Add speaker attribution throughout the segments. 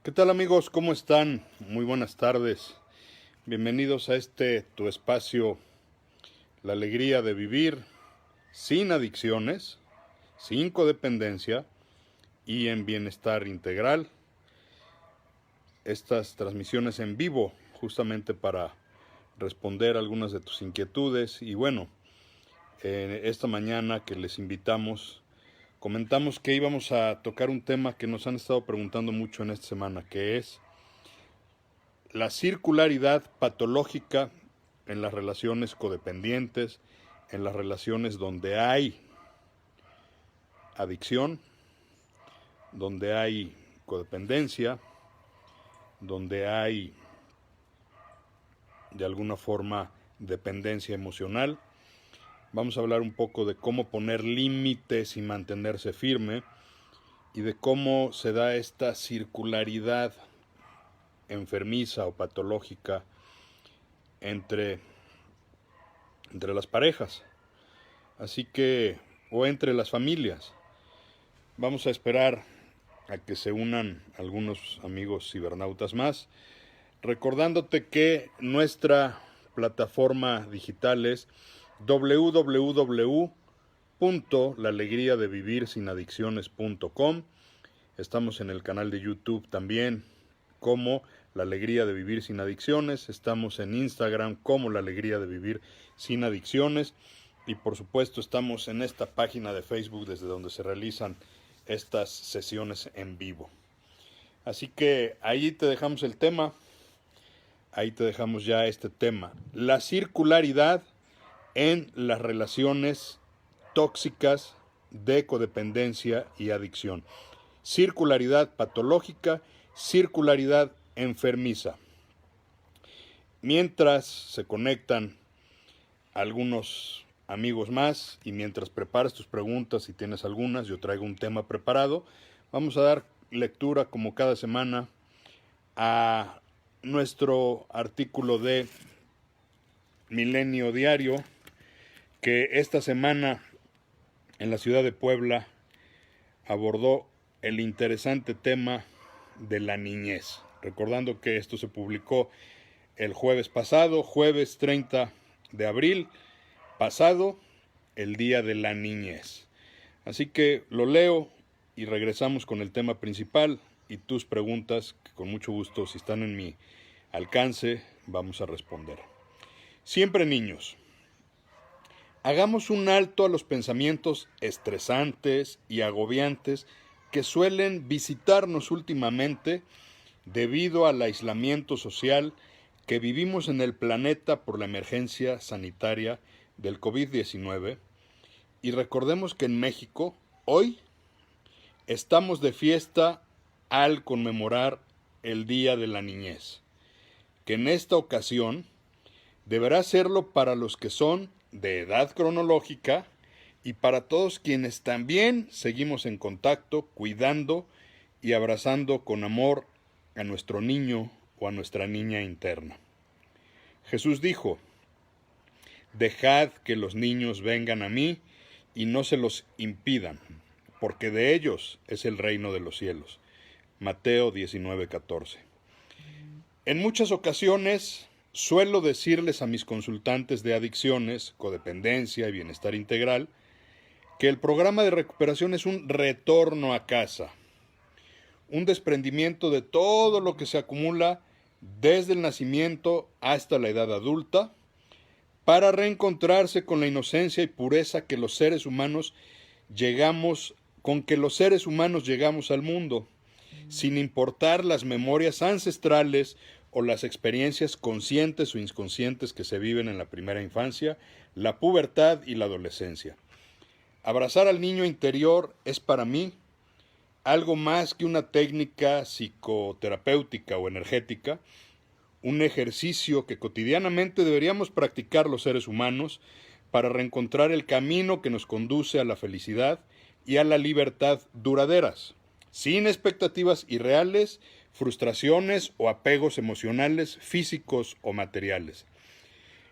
Speaker 1: ¿Qué tal amigos? ¿Cómo están? Muy buenas tardes. Bienvenidos a tu espacio, la alegría de vivir sin adicciones, sin codependencia y en bienestar integral. Estas transmisiones en vivo justamente para responder algunas de tus inquietudes y bueno, esta mañana que les invitamos, comentamos que íbamos a tocar un tema que nos han estado preguntando mucho en esta semana, que es la circularidad patológica en las relaciones codependientes, en las relaciones donde hay adicción, donde hay codependencia, donde hay de alguna forma dependencia emocional. Vamos a hablar un poco de cómo poner límites y mantenerse firme y de cómo se da esta circularidad enfermiza o patológica entre las parejas. Así que, o entre las familias. Vamos a esperar a que se unan algunos amigos cibernautas más, recordándote que nuestra plataforma digital es www.laalegriadevivirsinadicciones.com. Estamos en el canal de YouTube también como La Alegría de Vivir Sin Adicciones. Estamos en Instagram como La Alegría de Vivir Sin Adicciones. Y por supuesto estamos en esta página de Facebook desde donde se realizan estas sesiones en vivo. Así que ahí te dejamos el tema, ahí te dejamos ya este tema. La circularidad en las relaciones tóxicas de codependencia y adicción. Circularidad patológica, circularidad enfermiza. Mientras se conectan algunos amigos más y mientras preparas tus preguntas, si tienes algunas, yo traigo un tema preparado. Vamos a dar lectura como cada semana a nuestro artículo de Milenio Diario, que esta semana en la ciudad de Puebla abordó el interesante tema de la niñez. Recordando que esto se publicó el jueves pasado, jueves 30 de abril pasado, el Día de la Niñez. Así que lo leo y regresamos con el tema principal y tus preguntas, que con mucho gusto, si están en mi alcance, vamos a responder. Siempre niños. Hagamos un alto a los pensamientos estresantes y agobiantes que suelen visitarnos últimamente debido al aislamiento social que vivimos en el planeta por la emergencia sanitaria del COVID-19, y recordemos que en México hoy estamos de fiesta al conmemorar el Día de la Niñez, que en esta ocasión deberá serlo para los que son de edad cronológica y para todos quienes también seguimos en contacto, cuidando y abrazando con amor a nuestro niño o a nuestra niña interna. Jesús dijo: dejad que los niños vengan a mí y no se los impidan, porque de ellos es el reino de los cielos. Mateo 19:14. En muchas ocasiones suelo decirles a mis consultantes de adicciones, codependencia y bienestar integral que el programa de recuperación es un retorno a casa, un desprendimiento de todo lo que se acumula desde el nacimiento hasta la edad adulta, para reencontrarse con la inocencia y pureza con que los seres humanos llegamos al mundo, sin importar las memorias ancestrales o las experiencias conscientes o inconscientes que se viven en la primera infancia, la pubertad y la adolescencia. Abrazar al niño interior es para mí algo más que una técnica psicoterapéutica o energética, un ejercicio que cotidianamente deberíamos practicar los seres humanos para reencontrar el camino que nos conduce a la felicidad y a la libertad duraderas, sin expectativas irreales, frustraciones o apegos emocionales, físicos o materiales.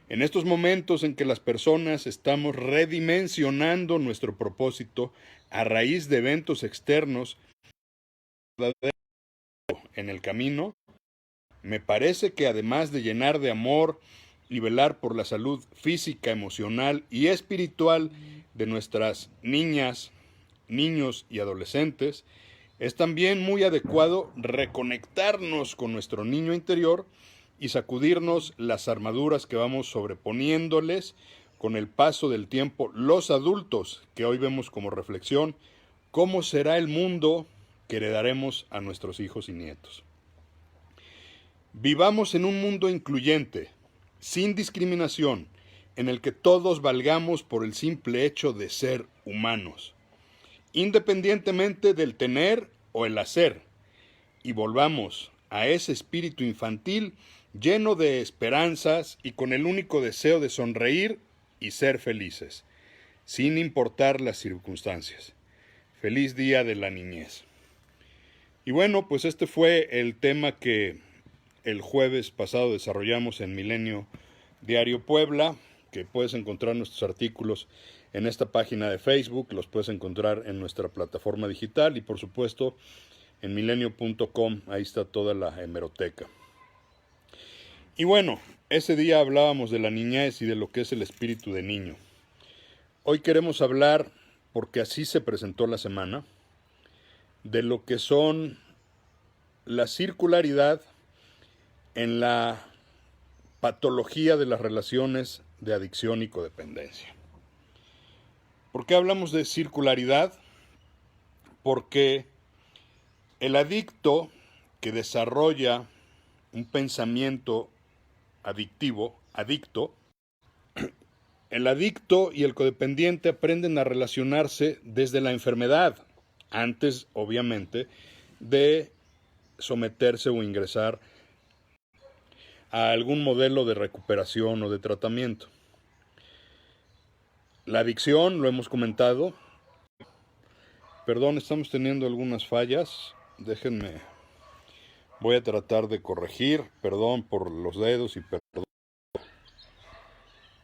Speaker 1: En estos momentos en que las personas estamos redimensionando nuestro propósito a raíz de eventos externos en el camino, me parece que además de llenar de amor y velar por la salud física, emocional y espiritual de nuestras niñas, niños y adolescentes, es también muy adecuado reconectarnos con nuestro niño interior y sacudirnos las armaduras que vamos sobreponiéndoles con el paso del tiempo los adultos, que hoy vemos como reflexión, cómo será el mundo que heredaremos a nuestros hijos y nietos. Vivamos en un mundo incluyente, sin discriminación, en el que todos valgamos por el simple hecho de ser humanos, independientemente del tener o el hacer, y volvamos a ese espíritu infantil lleno de esperanzas y con el único deseo de sonreír y ser felices, sin importar las circunstancias. Feliz Día de la Niñez. Y bueno, pues este fue el tema que el jueves pasado desarrollamos en Milenio Diario Puebla, que puedes encontrar nuestros artículos en esta página de Facebook, los puedes encontrar en nuestra plataforma digital y por supuesto en milenio.com, ahí está toda la hemeroteca. Y bueno, ese día hablábamos de la niñez y de lo que es el espíritu de niño. Hoy queremos hablar, porque así se presentó la semana, de lo que son la circularidad en la patología de las relaciones de adicción y codependencia. ¿Por qué hablamos de circularidad? Porque el adicto que desarrolla un pensamiento adicto, el adicto y el codependiente aprenden a relacionarse desde la enfermedad, antes, obviamente, de someterse o ingresar a algún modelo de recuperación o de tratamiento. La adicción, lo hemos comentado. Perdón, estamos teniendo algunas fallas. Déjenme. Voy a tratar de corregir. Perdón por los dedos y perdón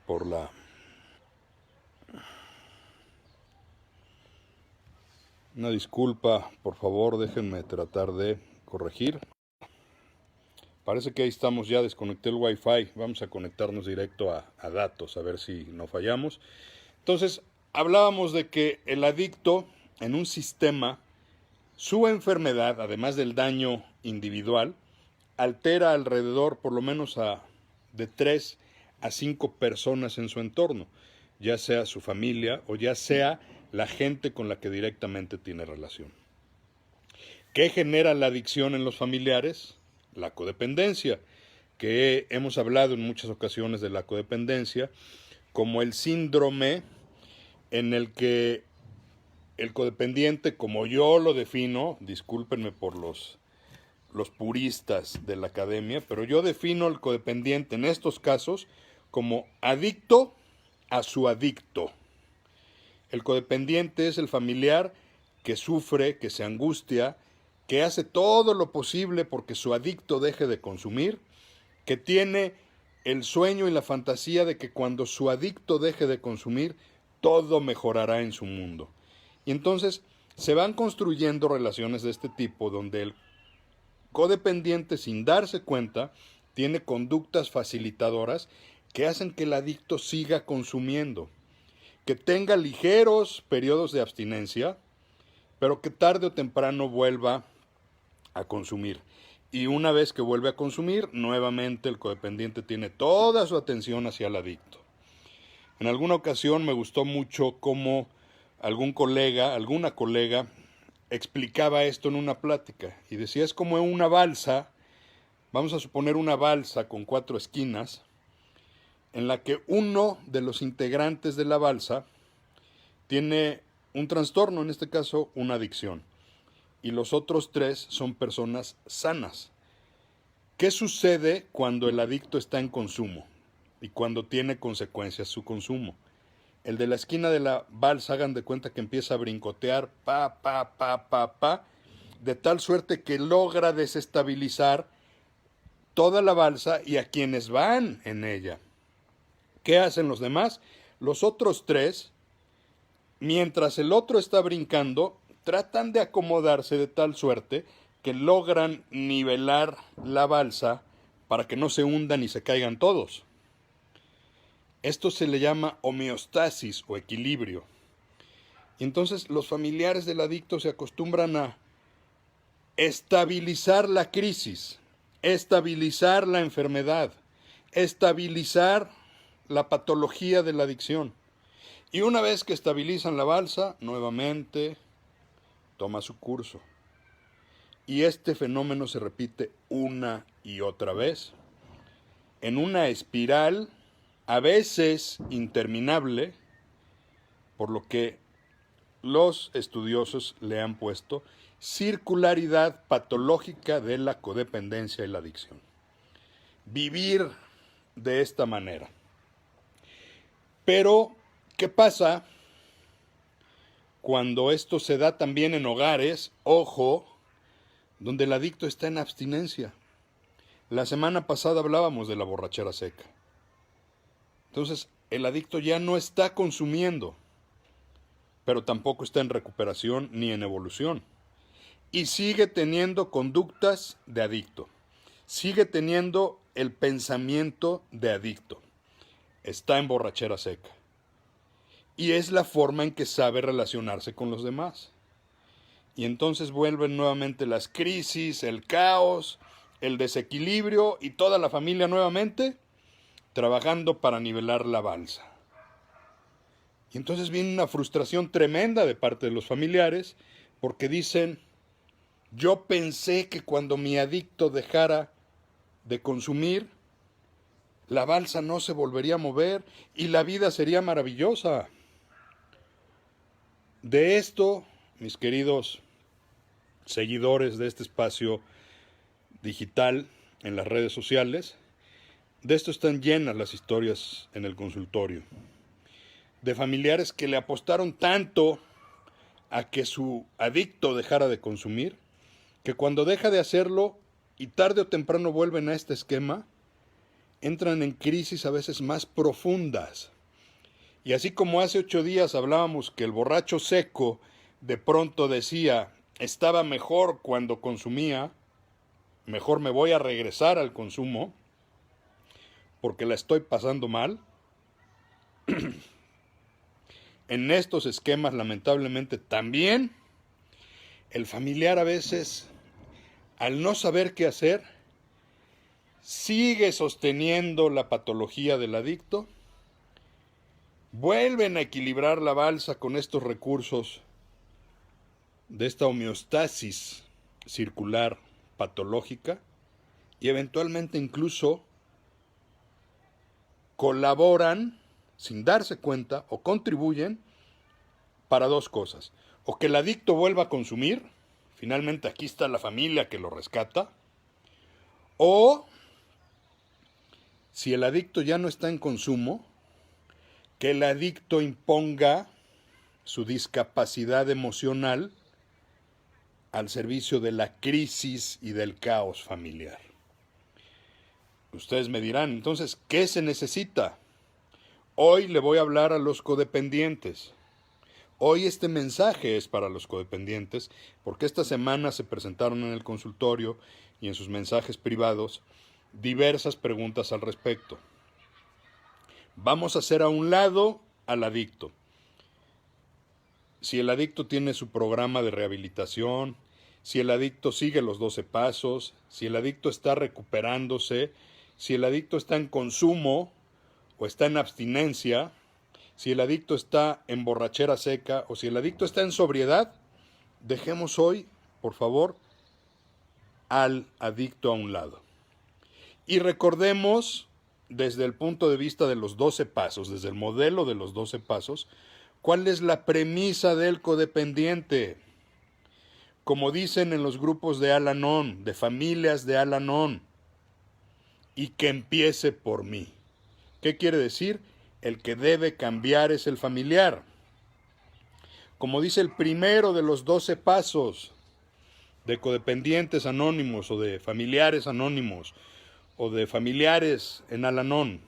Speaker 1: por la... Una disculpa, por favor, déjenme tratar de corregir. Parece que ahí estamos, ya desconecté el Wi-Fi. Vamos a conectarnos directo a datos, a ver si no fallamos. Entonces, hablábamos de que el adicto en un sistema, su enfermedad, además del daño individual, altera alrededor por lo menos de 3 a 5 personas en su entorno, ya sea su familia o ya sea la gente con la que directamente tiene relación. ¿Qué genera la adicción en los familiares? La codependencia, que hemos hablado en muchas ocasiones de la codependencia, como el síndrome en el que el codependiente, como yo lo defino, discúlpenme por los puristas de la academia, pero yo defino al codependiente en estos casos como adicto a su adicto. El codependiente es el familiar que sufre, que se angustia, que hace todo lo posible porque su adicto deje de consumir, que tiene el sueño y la fantasía de que cuando su adicto deje de consumir, todo mejorará en su mundo. Y entonces se van construyendo relaciones de este tipo donde el codependiente, sin darse cuenta, tiene conductas facilitadoras que hacen que el adicto siga consumiendo, que tenga ligeros periodos de abstinencia, pero que tarde o temprano vuelva a consumir. Y una vez que vuelve a consumir, nuevamente el codependiente tiene toda su atención hacia el adicto. En alguna ocasión me gustó mucho cómo alguna colega explicaba esto en una plática y decía, es como una balsa, vamos a suponer una balsa con 4 esquinas, en la que uno de los integrantes de la balsa tiene un trastorno, en este caso una adicción, y los otros 3 son personas sanas. ¿Qué sucede cuando el adicto está en consumo y cuando tiene consecuencias su consumo? El de la esquina de la balsa, hagan de cuenta que empieza a brincotear, de tal suerte que logra desestabilizar toda la balsa y a quienes van en ella. ¿Qué hacen los demás? Los otros 3, mientras el otro está brincando, tratan de acomodarse de tal suerte que logran nivelar la balsa para que no se hundan y se caigan todos. Esto se le llama homeostasis o equilibrio. Y entonces los familiares del adicto se acostumbran a estabilizar la crisis, estabilizar la enfermedad, estabilizar la patología de la adicción. Y una vez que estabilizan la balsa, nuevamente toma su curso. Y este fenómeno se repite una y otra vez, en una espiral a veces interminable, por lo que los estudiosos le han puesto circularidad patológica de la codependencia y la adicción. Vivir de esta manera. Pero, ¿qué pasa cuando esto se da también en hogares, ojo, donde el adicto está en abstinencia? La semana pasada hablábamos de la borrachera seca. Entonces, el adicto ya no está consumiendo, pero tampoco está en recuperación ni en evolución. Y sigue teniendo conductas de adicto. Sigue teniendo el pensamiento de adicto. Está en borrachera seca. Y es la forma en que sabe relacionarse con los demás. Y entonces vuelven nuevamente las crisis, el caos, el desequilibrio y toda la familia nuevamente trabajando para nivelar la balsa. Y entonces viene una frustración tremenda de parte de los familiares porque dicen, yo pensé que cuando mi adicto dejara de consumir, la balsa no se volvería a mover y la vida sería maravillosa. De esto, mis queridos seguidores de este espacio digital en las redes sociales, de esto están llenas las historias en el consultorio. De familiares que le apostaron tanto a que su adicto dejara de consumir, que cuando deja de hacerlo y tarde o temprano vuelven a este esquema, entran en crisis a veces más profundas. Y así como hace 8 días hablábamos que el borracho seco de pronto decía, estaba mejor cuando consumía, mejor me voy a regresar al consumo, porque la estoy pasando mal. En estos esquemas, lamentablemente, también el familiar a veces, al no saber qué hacer, sigue sosteniendo la patología del adicto, vuelven a equilibrar la balsa con estos recursos de esta homeostasis circular patológica y eventualmente incluso colaboran sin darse cuenta o contribuyen para 2 cosas. O que el adicto vuelva a consumir, finalmente aquí está la familia que lo rescata, o si el adicto ya no está en consumo, que el adicto imponga su discapacidad emocional al servicio de la crisis y del caos familiar. Ustedes me dirán, entonces, ¿qué se necesita? Hoy le voy a hablar a los codependientes. Hoy este mensaje es para los codependientes, porque esta semana se presentaron en el consultorio y en sus mensajes privados diversas preguntas al respecto. Vamos a hacer a un lado al adicto. Si el adicto tiene su programa de rehabilitación, si el adicto sigue los 12 pasos, si el adicto está recuperándose, si el adicto está en consumo o está en abstinencia, si el adicto está en borrachera seca o si el adicto está en sobriedad, dejemos hoy, por favor, al adicto a un lado. Y recordemos, desde el punto de vista de los 12 pasos, desde el modelo de los 12 pasos, cuál es la premisa del codependiente. Como dicen en los grupos de Al-Anon, de familias de Al-Anon, y que empiece por mí. ¿Qué quiere decir? El que debe cambiar es el familiar. Como dice el primero de los 12 pasos de codependientes anónimos o de familiares anónimos o de familiares en Al-Anon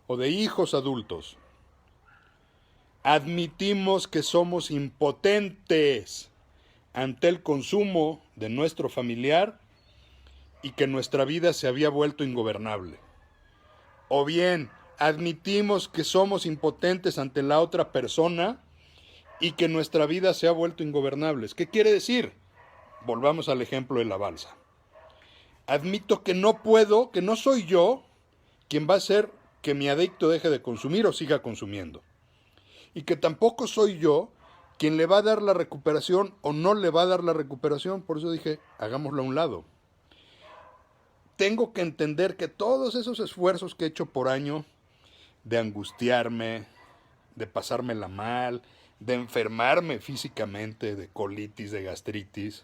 Speaker 1: o de hijos adultos, admitimos que somos impotentes ante el consumo de nuestro familiar y que nuestra vida se había vuelto ingobernable. O bien, admitimos que somos impotentes ante la otra persona y que nuestra vida se ha vuelto ingobernable. ¿Qué quiere decir? Volvamos al ejemplo de la balsa. Admito que no puedo, que no soy yo quien va a hacer que mi adicto deje de consumir o siga consumiendo. Y que tampoco soy yo quien le va a dar la recuperación o no le va a dar la recuperación. Por eso dije, hagámoslo a un lado. Tengo que entender que todos esos esfuerzos que he hecho por año de angustiarme, de pasármela mal, de enfermarme físicamente, de colitis, de gastritis,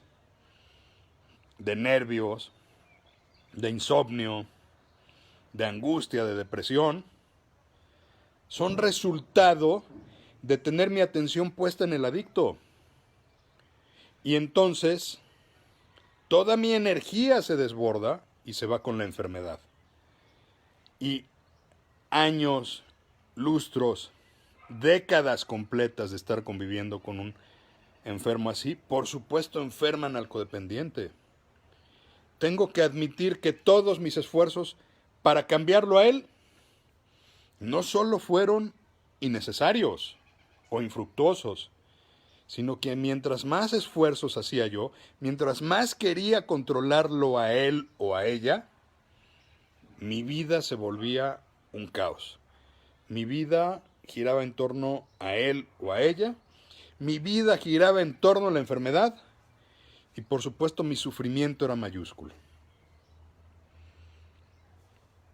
Speaker 1: de nervios, de insomnio, de angustia, de depresión, son resultado de tener mi atención puesta en el adicto. Y entonces, toda mi energía se desborda y se va con la enfermedad. Y años, lustros, décadas completas de estar conviviendo con un enfermo así, por supuesto enferman al codependiente. Tengo que admitir que todos mis esfuerzos para cambiarlo a él no solo fueron innecesarios o infructuosos, sino que mientras más esfuerzos hacía yo, mientras más quería controlarlo a él o a ella, mi vida se volvía un caos. Mi vida giraba en torno a él o a ella, mi vida giraba en torno a la enfermedad y por supuesto mi sufrimiento era mayúsculo.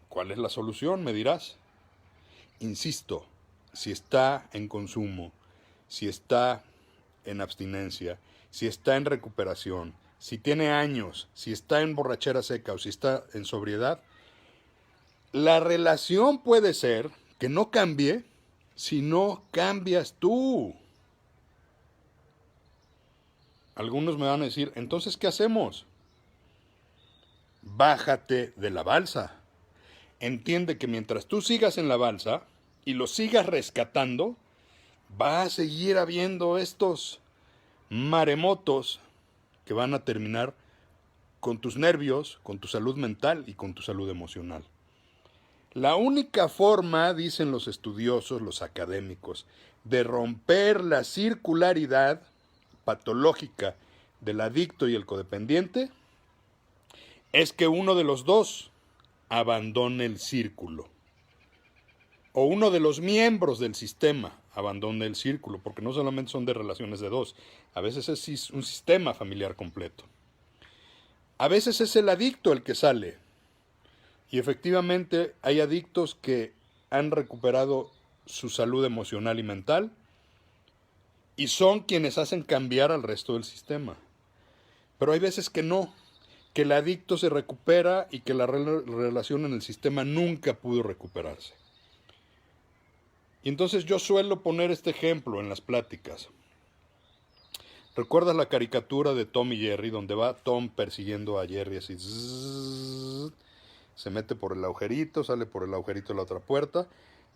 Speaker 1: ¿Cuál es la solución? Me dirás. Insisto, si está en consumo, si está en abstinencia, si está en recuperación, si tiene años, si está en borrachera seca o si está en sobriedad, la relación puede ser que no cambie si no cambias tú. Algunos me van a decir, entonces, ¿qué hacemos? Bájate de la balsa. Entiende que mientras tú sigas en la balsa y lo sigas rescatando, va a seguir habiendo estos maremotos que van a terminar con tus nervios, con tu salud mental y con tu salud emocional. La única forma, dicen los estudiosos, los académicos, de romper la circularidad patológica del adicto y el codependiente es que uno de los dos abandone el círculo. O uno de los miembros del sistema abandone el círculo, porque no solamente son de relaciones de dos, a veces es un sistema familiar completo. A veces es el adicto el que sale. Y efectivamente hay adictos que han recuperado su salud emocional y mental y son quienes hacen cambiar al resto del sistema. Pero hay veces que no, que el adicto se recupera y que la relación en el sistema nunca pudo recuperarse. Y entonces yo suelo poner este ejemplo en las pláticas. ¿Recuerdas la caricatura de Tom y Jerry, donde va Tom persiguiendo a Jerry así? Se mete por el agujerito, sale por el agujerito de la otra puerta,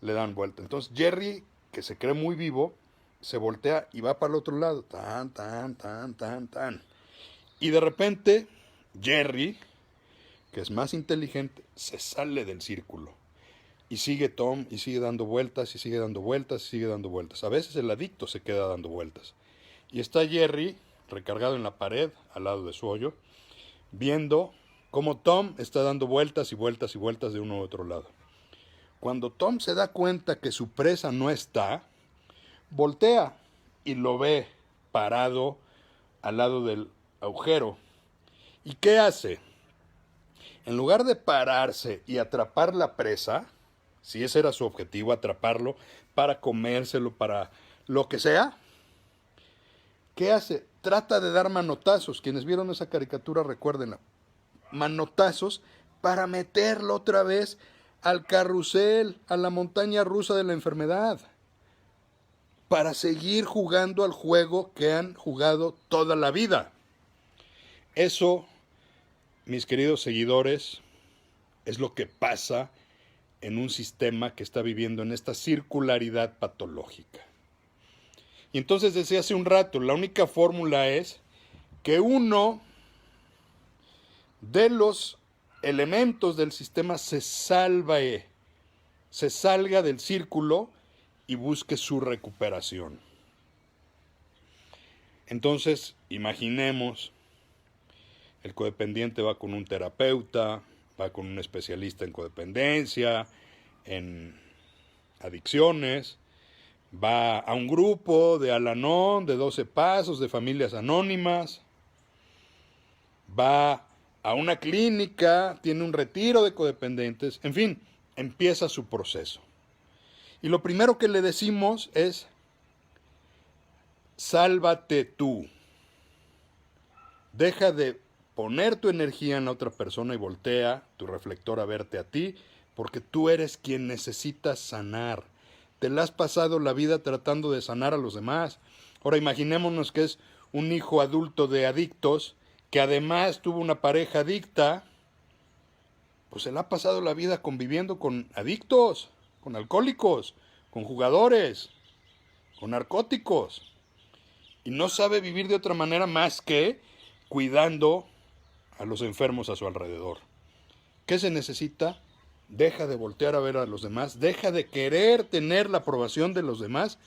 Speaker 1: le dan vuelta. Entonces Jerry, que se cree muy vivo, se voltea y va para el otro lado. Tan. Y de repente, Jerry, que es más inteligente, se sale del círculo. Y sigue Tom, y sigue dando vueltas, y sigue dando vueltas, y sigue dando vueltas. A veces el adicto se queda dando vueltas. Y está Jerry, recargado en la pared, al lado de su hoyo, viendo cómo Tom está dando vueltas y vueltas y vueltas de uno a otro lado. Cuando Tom se da cuenta que su presa no está, voltea y lo ve parado al lado del agujero. ¿Y qué hace? En lugar de pararse y atrapar la presa, si ese era su objetivo, atraparlo para comérselo, para lo que sea, ¿qué hace? Trata de dar manotazos. Quienes vieron esa caricatura, recuérdenla. Manotazos para meterlo otra vez al carrusel, a la montaña rusa de la enfermedad, para seguir jugando al juego que han jugado toda la vida. Eso, mis queridos seguidores, es lo que pasa en un sistema que está viviendo en esta circularidad patológica. Y entonces decía hace un rato, la única fórmula es que uno de los elementos del sistema se salga del círculo y busque su recuperación. Entonces, imaginemos, el codependiente va con un terapeuta, va con un especialista en codependencia, en adicciones, va a un grupo de Al-Anon, de 12 pasos, de familias anónimas, va a una clínica, tiene un retiro de codependentes, en fin, empieza su proceso. Y lo primero que le decimos es, sálvate tú. Deja de poner tu energía en la otra persona y voltea tu reflector a verte a ti, porque tú eres quien necesitas sanar. Te la has pasado la vida tratando de sanar a los demás. Ahora imaginémonos que es un hijo adulto de adictos, que además tuvo una pareja adicta, pues se la ha pasado la vida conviviendo con adictos, con alcohólicos, con jugadores, con narcóticos. Y no sabe vivir de otra manera más que cuidando a los enfermos a su alrededor. ¿Qué se necesita? Deja de voltear a ver a los demás, deja de querer tener la aprobación de los demás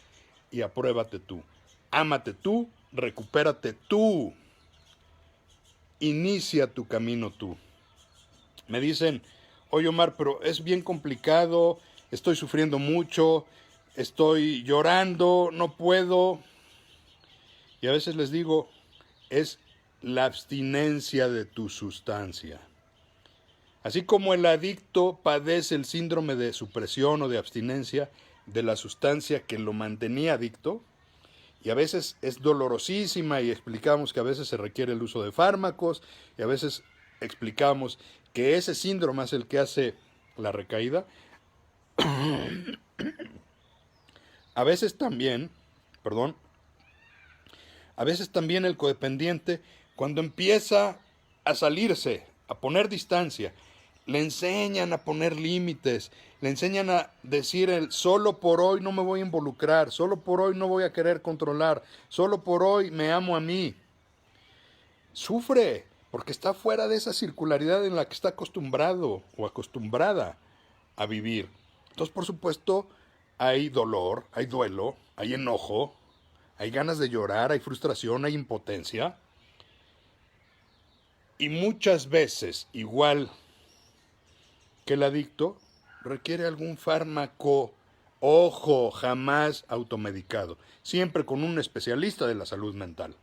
Speaker 1: y apruébate tú. Ámate tú, recupérate tú. Inicia tu camino tú. Me dicen, oye Omar, pero es bien complicado, estoy sufriendo mucho, estoy llorando, no puedo. Y a veces les digo, es la abstinencia de tu sustancia. Así como el adicto padece el síndrome de supresión o de abstinencia de la sustancia que lo mantenía adicto, y a veces es dolorosísima y explicamos que a veces se requiere el uso de fármacos, y a veces explicamos que ese síndrome es el que hace la recaída. A veces también el codependiente, cuando empieza a salirse, a poner distancia, le enseñan a poner límites, le enseñan a decir solo por hoy no me voy a involucrar, solo por hoy no voy a querer controlar, solo por hoy me amo a mí. Sufre, porque está fuera de esa circularidad en la que está acostumbrado o acostumbrada a vivir. Entonces, por supuesto, hay dolor, hay duelo, hay enojo, hay ganas de llorar, hay frustración, hay impotencia. Y muchas veces, igual que el adicto, requiere algún fármaco, ojo, jamás automedicado, siempre con un especialista de la salud mental,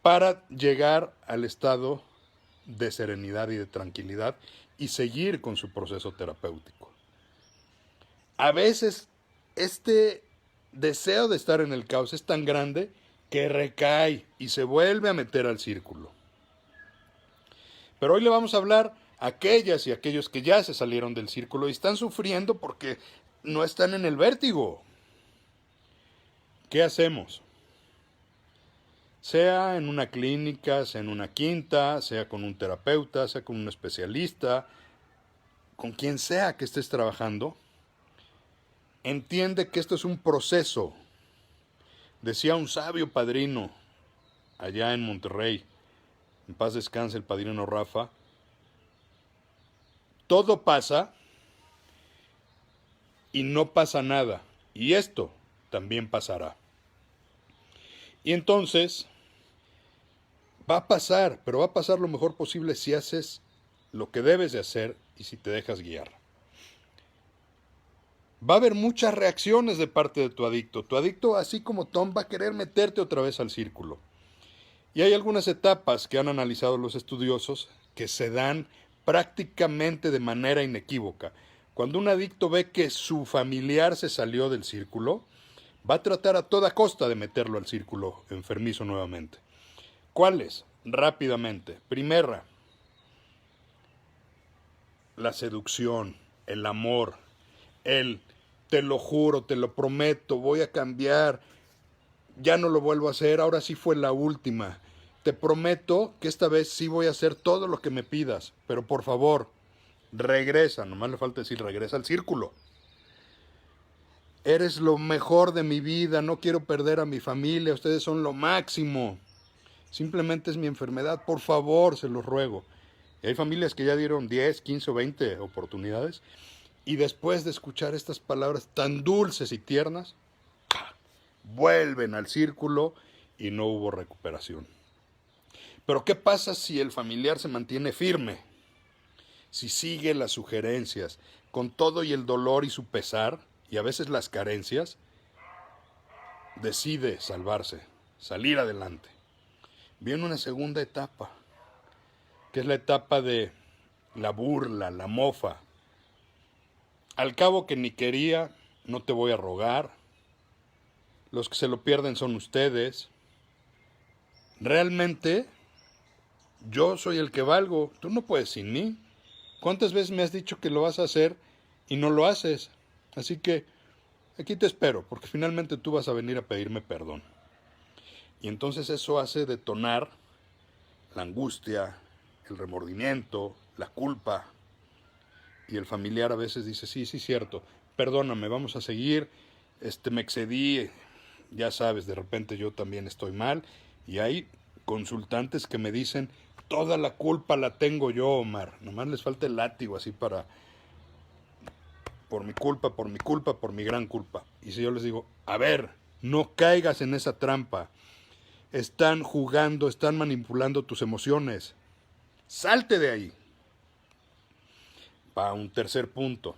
Speaker 1: para llegar al estado de serenidad y de tranquilidad y seguir con su proceso terapéutico. A veces este deseo de estar en el caos es tan grande que recae y se vuelve a meter al círculo. Pero hoy le vamos a hablar a aquellas y aquellos que ya se salieron del círculo y están sufriendo porque no están en el vértigo. ¿Qué hacemos? Sea en una clínica, sea en una quinta, sea con un terapeuta, sea con un especialista, con quien sea que estés trabajando, entiende que esto es un proceso. Decía un sabio padrino allá en Monterrey, en paz descanse el padrino Rafa, todo pasa y no pasa nada, y esto también pasará. Y entonces va a pasar, pero va a pasar lo mejor posible si haces lo que debes de hacer y si te dejas guiar. Va a haber muchas reacciones de parte de tu adicto. Tu adicto, así como Tom, va a querer meterte otra vez al círculo. Y hay algunas etapas que han analizado los estudiosos que se dan prácticamente de manera inequívoca. Cuando un adicto ve que su familiar se salió del círculo, va a tratar a toda costa de meterlo al círculo enfermizo nuevamente. ¿Cuáles? Rápidamente. Primera, la seducción, el amor, te lo juro, te lo prometo, voy a cambiar, ya no lo vuelvo a hacer, ahora sí fue la última. Te prometo que esta vez sí voy a hacer todo lo que me pidas, pero por favor, regresa, nomás le falta decir regresa al círculo. Eres lo mejor de mi vida, no quiero perder a mi familia, ustedes son lo máximo. Simplemente es mi enfermedad, por favor, se los ruego. Y hay familias que ya dieron 10, 15 o 20 oportunidades y después de escuchar estas palabras tan dulces y tiernas, vuelven al círculo y no hubo recuperación. Pero ¿qué pasa si el familiar se mantiene firme? Si sigue las sugerencias, con todo y el dolor y su pesar, y a veces las carencias, decide salvarse, salir adelante. Viene una segunda etapa, que es la etapa de la burla, la mofa. Al cabo que ni quería, no te voy a rogar. Los que se lo pierden son ustedes. Realmente, yo soy el que valgo. Tú no puedes sin mí. ¿Cuántas veces me has dicho que lo vas a hacer y no lo haces? Así que aquí te espero, porque finalmente tú vas a venir a pedirme perdón. Y entonces eso hace detonar la angustia, el remordimiento, la culpa. Y el familiar a veces dice, sí, cierto, perdóname, vamos a seguir, me excedí, ya sabes, de repente yo también estoy mal. Y hay consultantes que me dicen, toda la culpa la tengo yo, Omar, nomás les falta el látigo así para, por mi culpa, por mi gran culpa. Y si yo les digo, a ver, no caigas en esa trampa, están jugando, están manipulando tus emociones, salte de ahí. Va un tercer punto.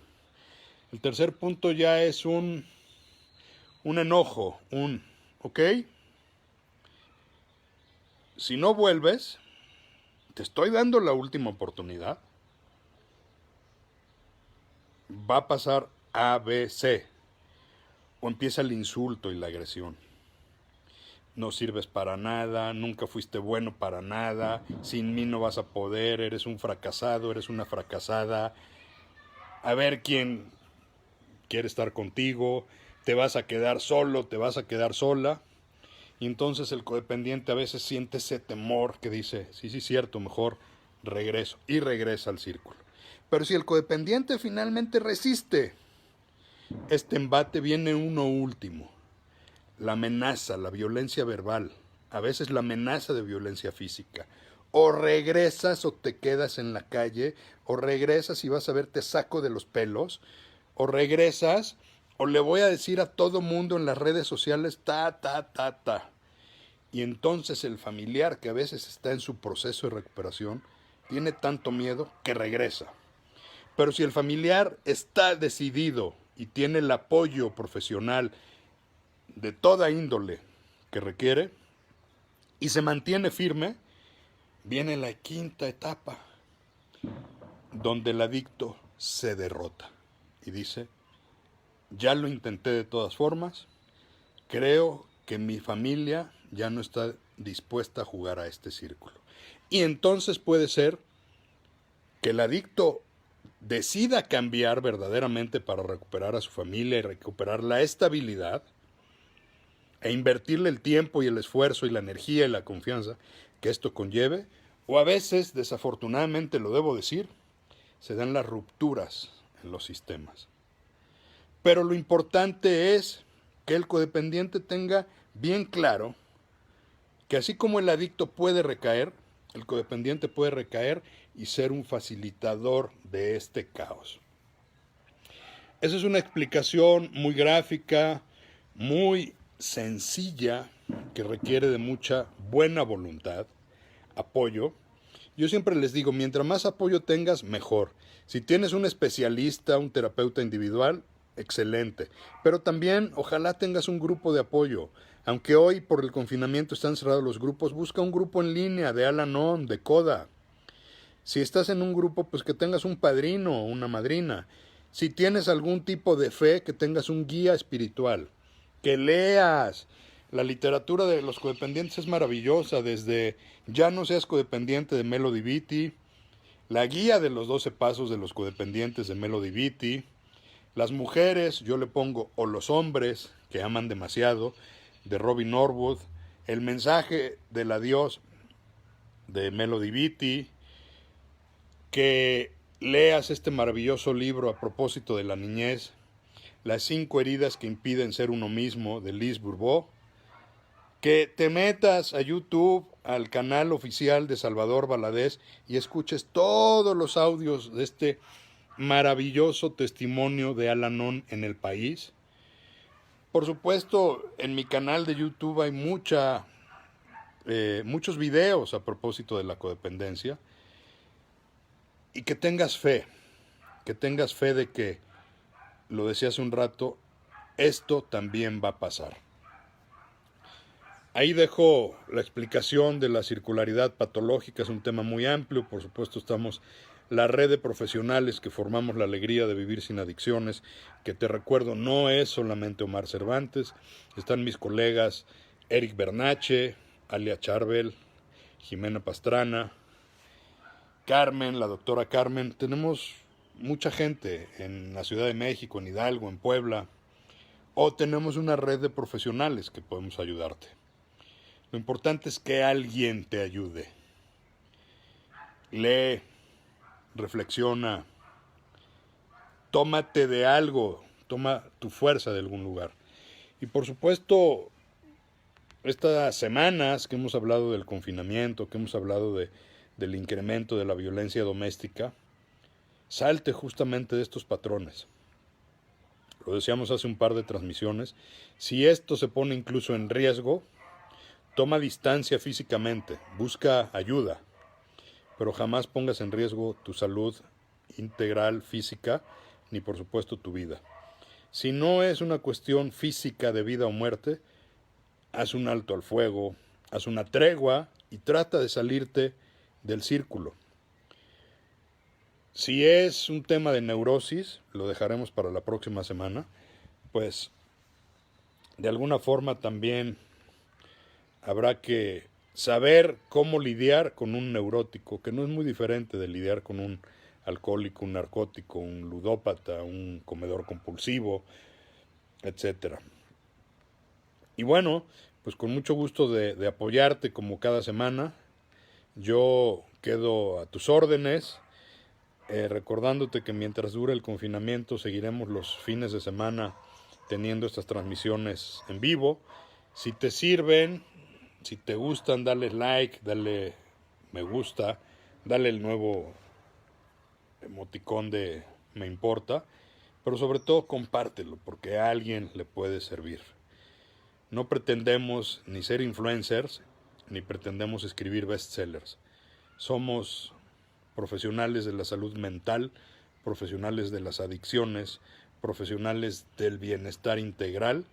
Speaker 1: El tercer punto ya es un enojo, ¿ok? Si no vuelves, te estoy dando la última oportunidad. Va a pasar A, B, C. O empieza el insulto y la agresión. No sirves para nada, nunca fuiste bueno para nada, sin mí no vas a poder, eres un fracasado, eres una fracasada. A ver quién quiere estar contigo, te vas a quedar solo, te vas a quedar sola. Y entonces el codependiente a veces siente ese temor que dice, sí, cierto, mejor regreso. Y regresa al círculo. Pero si el codependiente finalmente resiste, este embate viene uno último. La amenaza, la violencia verbal, a veces la amenaza de violencia física. O regresas o te quedas en la calle, o regresas y vas a ver te saco de los pelos, o regresas o le voy a decir a todo mundo en las redes sociales ta. Y entonces el familiar que a veces está en su proceso de recuperación tiene tanto miedo que regresa. Pero si el familiar está decidido y tiene el apoyo profesional de toda índole que requiere y se mantiene firme, viene la quinta etapa, donde el adicto se derrota y dice, ya lo intenté de todas formas, creo que mi familia ya no está dispuesta a jugar a este círculo. Y entonces puede ser que el adicto decida cambiar verdaderamente para recuperar a su familia y recuperar la estabilidad e invertirle el tiempo y el esfuerzo y la energía y la confianza que esto conlleve, o a veces, desafortunadamente lo debo decir, se dan las rupturas en los sistemas. Pero lo importante es que el codependiente tenga bien claro que así como el adicto puede recaer, el codependiente puede recaer y ser un facilitador de este caos. Esa es una explicación muy gráfica, muy sencilla, que requiere de mucha buena voluntad, apoyo. Yo siempre les digo, mientras más apoyo tengas, mejor. Si tienes un especialista, un terapeuta individual, excelente. Pero también ojalá tengas un grupo de apoyo. Aunque hoy por el confinamiento están cerrados los grupos, busca un grupo en línea de Al-Anon, de Coda. Si estás en un grupo, pues que tengas un padrino o una madrina. Si tienes algún tipo de fe, que tengas un guía espiritual. Que leas. La literatura de los codependientes es maravillosa, desde Ya no seas codependiente de Melody Beattie, la guía de los 12 pasos de los codependientes de Melody Beattie, las mujeres, yo le pongo, o los hombres que aman demasiado, de Robin Norwood, el mensaje del adiós de Melody Beattie, que leas este maravilloso libro a propósito de la niñez, Las 5 heridas que impiden ser uno mismo, de Lise Bourbeau, que te metas a YouTube, al canal oficial de Salvador Valadez y escuches todos los audios de este maravilloso testimonio de Al-Anon en el país. Por supuesto, en mi canal de YouTube hay muchos videos a propósito de la codependencia. Y que tengas fe de que, lo decía hace un rato, esto también va a pasar. Ahí dejo la explicación de la circularidad patológica, es un tema muy amplio, por supuesto estamos la red de profesionales que formamos la alegría de vivir sin adicciones, que te recuerdo no es solamente Omar Cervantes, están mis colegas Eric Bernache, Alia Charbel, Jimena Pastrana, Carmen, la doctora Carmen, tenemos mucha gente en la Ciudad de México, en Hidalgo, en Puebla, o tenemos una red de profesionales que podemos ayudarte. Lo importante es que alguien te ayude. Lee, reflexiona, tómate de algo, toma tu fuerza de algún lugar. Y por supuesto, estas semanas que hemos hablado del confinamiento, que hemos hablado del incremento de la violencia doméstica, salte justamente de estos patrones. Lo decíamos hace un par de transmisiones, si esto se pone incluso en riesgo, toma distancia físicamente, busca ayuda, pero jamás pongas en riesgo tu salud integral física, ni por supuesto tu vida. Si no es una cuestión física de vida o muerte, haz un alto al fuego, haz una tregua y trata de salirte del círculo. Si es un tema de neurosis, lo dejaremos para la próxima semana, pues de alguna forma también habrá que saber cómo lidiar con un neurótico, que no es muy diferente de lidiar con un alcohólico, un narcótico, un ludópata, un comedor compulsivo, etc. Y bueno, pues con mucho gusto de apoyarte como cada semana. Yo quedo a tus órdenes, recordándote que mientras dure el confinamiento seguiremos los fines de semana teniendo estas transmisiones en vivo. Si te sirven, si te gustan, dale like, dale me gusta, dale el nuevo emoticón de me importa, pero sobre todo compártelo porque a alguien le puede servir. No pretendemos ni ser influencers, ni pretendemos escribir bestsellers. Somos profesionales de la salud mental, profesionales de las adicciones, profesionales del bienestar integral.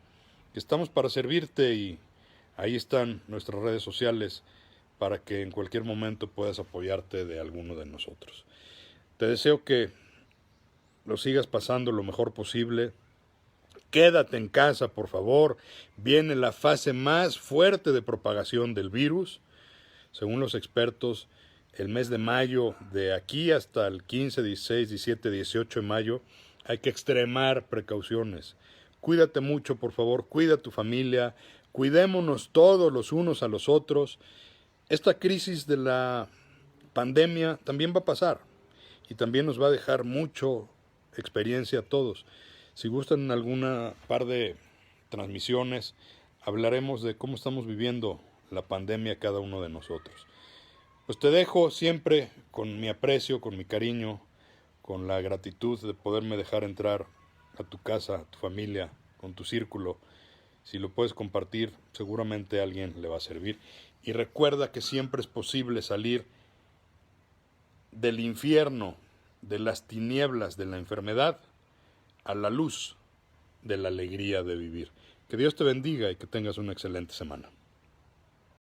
Speaker 1: Estamos para servirte y ahí están nuestras redes sociales para que en cualquier momento puedas apoyarte de alguno de nosotros. Te deseo que lo sigas pasando lo mejor posible. Quédate en casa, por favor. Viene la fase más fuerte de propagación del virus. Según los expertos, el mes de mayo, de aquí hasta el 15, 16, 17, 18 de mayo, hay que extremar precauciones. Cuídate mucho, por favor, cuida a tu familia, cuidémonos todos los unos a los otros. Esta crisis de la pandemia también va a pasar y también nos va a dejar mucho experiencia a todos. Si gustan en alguna par de transmisiones, hablaremos de cómo estamos viviendo la pandemia cada uno de nosotros. Pues te dejo siempre con mi aprecio, con mi cariño, con la gratitud de poderme dejar entrar a tu casa, a tu familia, con tu círculo. Si lo puedes compartir, seguramente a alguien le va a servir. Y recuerda que siempre es posible salir del infierno, de las tinieblas de la enfermedad, a la luz de la alegría de vivir. Que Dios te bendiga y que tengas una excelente semana.